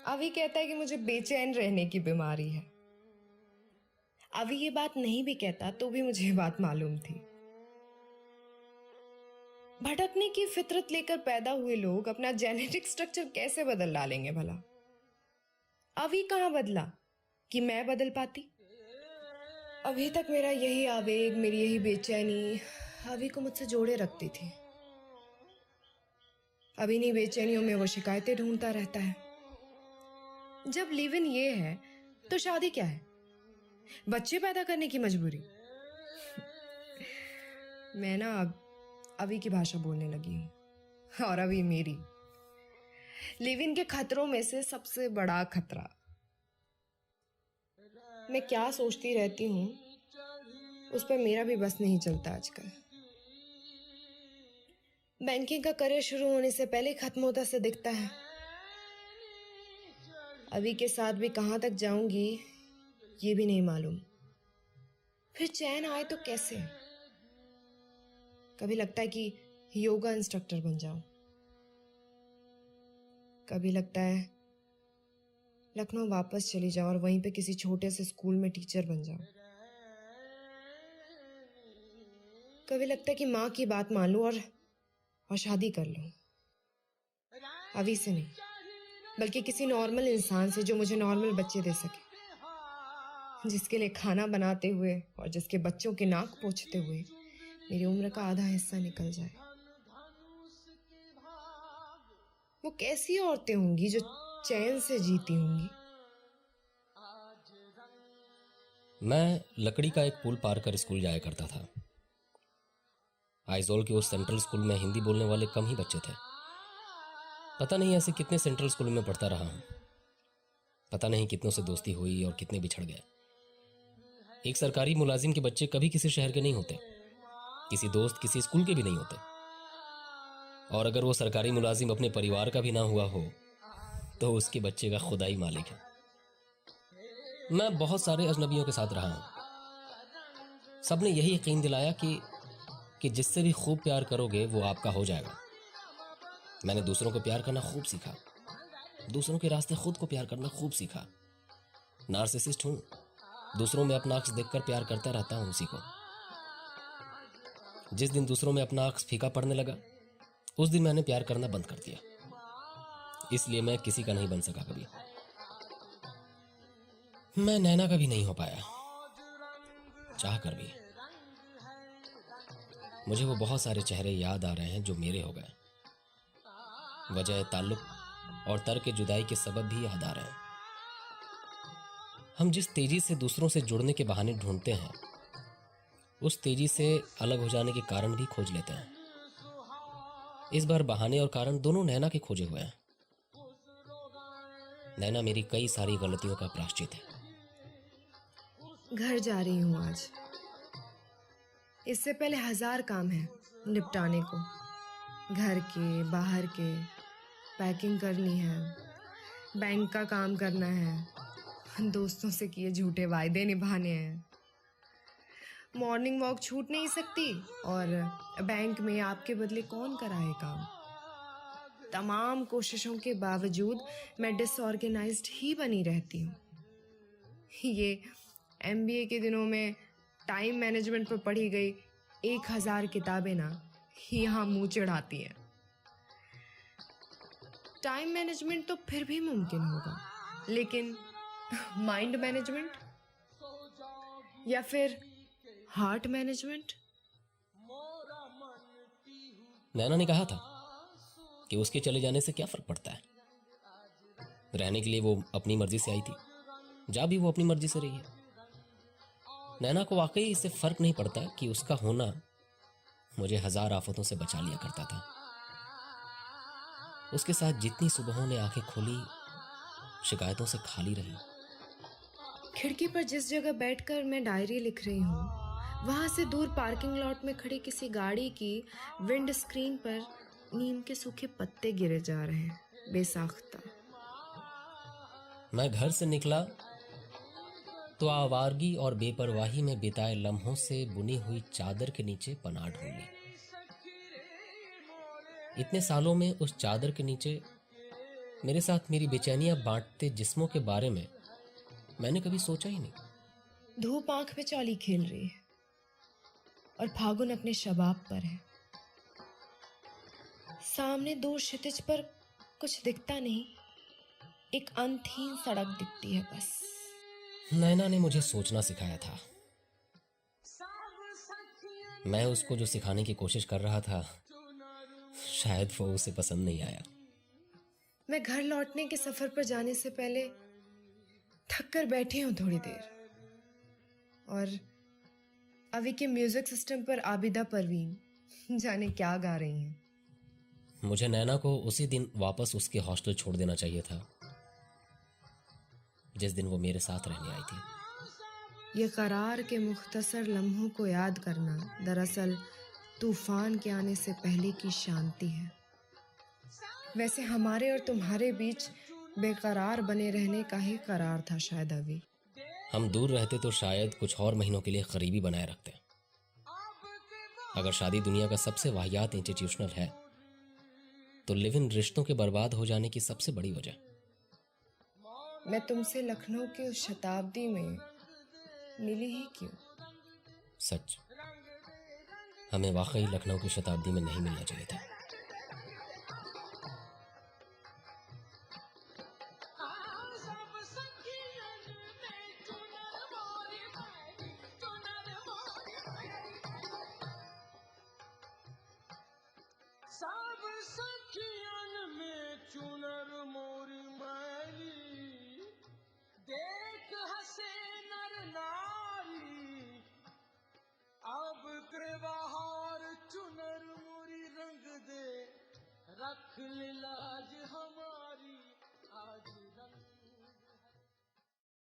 अभी कहता है कि मुझे बेचैन रहने की बीमारी है। अभी ये बात नहीं भी कहता तो भी मुझे ये बात मालूम थी। भटकने की फितरत लेकर पैदा हुए लोग अपना जेनेटिक स्ट्रक्चर कैसे बदल डालेंगे भला? अभी कहाँ बदला कि मैं बदल पाती? अभी तक मेरा यही आवेग, मेरी यही बेचैनी अभी को मुझसे जोड़े रखती थी। अभी नहीं बेचैनियों में वो शिकायतें ढूंढता रहता है। जब लिव इन ये है तो शादी क्या है? बच्चे पैदा करने की मजबूरी। मैं ना अब अभी की भाषा बोलने लगी हूं, और अभी मेरी लिव इन के खतरों में से सबसे बड़ा खतरा। मैं क्या सोचती रहती हूं उस पर मेरा भी बस नहीं चलता आजकल। बैंकिंग का करियर शुरू होने से पहले खत्म होता से दिखता है। अभी के साथ भी कहां तक जाऊंगी ये भी नहीं मालूम। फिर चैन आए तो कैसे? कभी लगता है कि योगा इंस्ट्रक्टर बन जाऊं, कभी लगता है लखनऊ वापस चली जाऊं और वहीं पे किसी छोटे से स्कूल में टीचर बन जाऊं। कभी लगता है कि माँ की बात मान लूं और शादी कर लूं। अभी से नहीं, बल्कि किसी नॉर्मल इंसान से जो मुझे नॉर्मल बच्चे दे सके, जिसके लिए खाना बनाते हुए और जिसके बच्चों के नाक पोंछते हुए मेरी उम्र का आधा हिस्सा निकल जाए। वो कैसी औरतें होंगी जो चैन से जीती होंगी? मैं लकड़ी का एक पुल पार कर स्कूल जाया करता था। आइजोल के उस सेंट्रल स्कूल में हिंदी बोलने वाले कम ही बच्चे थे। पता नहीं ऐसे कितने सेंट्रल स्कूल में पढ़ता रहा हूं। पता नहीं कितनों से दोस्ती हुई और कितने बिछड़ गए। एक सरकारी मुलाजिम के बच्चे कभी किसी शहर के नहीं होते, किसी दोस्त किसी स्कूल के भी नहीं होते। और अगर वो सरकारी मुलाजिम अपने परिवार का भी ना हुआ हो तो उसके बच्चे का खुदा ही मालिक है। मैं बहुत सारे अजनबियों के साथ रहा हूं। सबने यही यकीन दिलाया कि जिससे भी खूब प्यार करोगे वो आपका हो जाएगा। मैंने दूसरों को प्यार करना खूब सीखा, दूसरों के रास्ते खुद को प्यार करना खूब सीखा। नार्सिसिस्ट हूं, दूसरों में अपना अक्स देखकर प्यार करता रहता हूं उसी को। जिस दिन दूसरों में अपना अक्स फीका पड़ने लगा उस दिन मैंने प्यार करना बंद कर दिया। इसलिए मैं किसी का नहीं बन सका कभी। मैं नैना का भी नहीं हो पाया, चाह कर भी। मुझे वो बहुत सारे चेहरे याद आ रहे हैं जो मेरे हो गए। वजह ताल्लुक और तर्क जुदाई के सबब भी याद आ रहे हैं। हम जिस तेजी से दूसरों से जुड़ने के बहाने ढूंढते हैं उस तेजी से अलग हो जाने के कारण भी खोज लेते हैं। इस बार बहाने और कारण दोनों नैना के खोजे हुए हैं। नैना मेरी कई सारी गलतियों का प्रायश्चित है। घर जा रही हूं आज। इससे पहले 1000 काम है निपटाने को। घर के, बाहर के, पैकिंग करनी है, बैंक का काम करना है, दोस्तों से किए झूठे वायदे निभाने हैं। मॉर्निंग वॉक छूट नहीं सकती और बैंक में आपके बदले कौन कराए काम। तमाम कोशिशों के बावजूद मैं डिसऑर्गेनाइज्ड ही बनी रहती हूँ। ये MBA के दिनों में टाइम मैनेजमेंट पर पढ़ी गई 1000 किताबें ना यहाँ मुंह चढ़ाती हैं। टाइम मैनेजमेंट तो फिर भी मुमकिन होगा, लेकिन माइंड मैनेजमेंट या फिर हार्ट मैनेजमेंट? नैना ने कहा था कि उसके चले जाने से क्या फर्क पड़ता है। रहने के लिए वो अपनी मर्जी से आई थी, जा भी वो अपनी मर्जी से रही है। नैना को वाकई इससे फर्क नहीं पड़ता कि उसका होना मुझे 1000 आफतों से बचा लिया करता था। उसके साथ जितनी सुबहों ने आंखें खोली शिकायतों से खाली रही। खिड़की पर जिस जगह बैठकर मैं डायरी लिख रही हूँ वहां से दूर पार्किंग लॉट में खड़ी किसी गाड़ी की विंड स्क्रीन पर नीम के सूखे पत्ते गिरे जा रहे हैं बेसाख्ता। मैं घर से निकला तो आवारगी और बेपरवाही में बिताए लम्हों से बुनी हुई चादर के नीचे पनाह ढूंढी। इतने सालों में उस चादर के नीचे मेरे साथ मेरी बेचैनियां बांटते जिस्मों के बारे में मैंने कभी सोचा ही नहीं। धूप आंख में चौली खेल रही है और फागुन अपने शबाब पर है। सामने दूर क्षितिज पर कुछ दिखता नहीं, एक अंतहीन सड़क दिखती है बस। नैना ने मुझे सोचना सिखाया था। मैं उसको जो सिखाने की कोशिश कर रहा था, शायद वो उसे पसंद नहीं आया। मैं घर लौटने के सफर पर जाने से पहले थक कर बैठी हूँ थोड़ी देर, और अभी के म्यूजिक सिस्टम पर आबिदा परवीन जाने क्या गा रही हैं। मुझे नैना को उसी दिन वापस उसके हॉस्टल छोड़ देना चाहिए था जिस दिन वो मेरे साथ रहने आई थी। ये करार के मुख्तसर लम्हों को याद करना दरअसल तूफान के आने से पहले की शांति है। वैसे हमारे और तुम्हारे बीच बेकरार बने रहने का ही करार था शायद अभी। हम दूर रहते तो शायद कुछ और महीनों के लिए करीबी बनाए रखते। अगर शादी दुनिया का सबसे वाहियात इंस्टीट्यूशनल है तो लिव इन रिश्तों के बर्बाद हो जाने की सबसे बड़ी वजह। मैं तुमसे लखनऊ की उस शताब्दी में मिली ही क्यों? सच, हमें वाकई लखनऊ की शताब्दी में नहीं मिलना चाहिए था। सब सखियन में चुनर मोरी मैली, देख हसे नर नारी, अब के बहार चुनर मोरी रंग दे, रख ले लाज हमारी।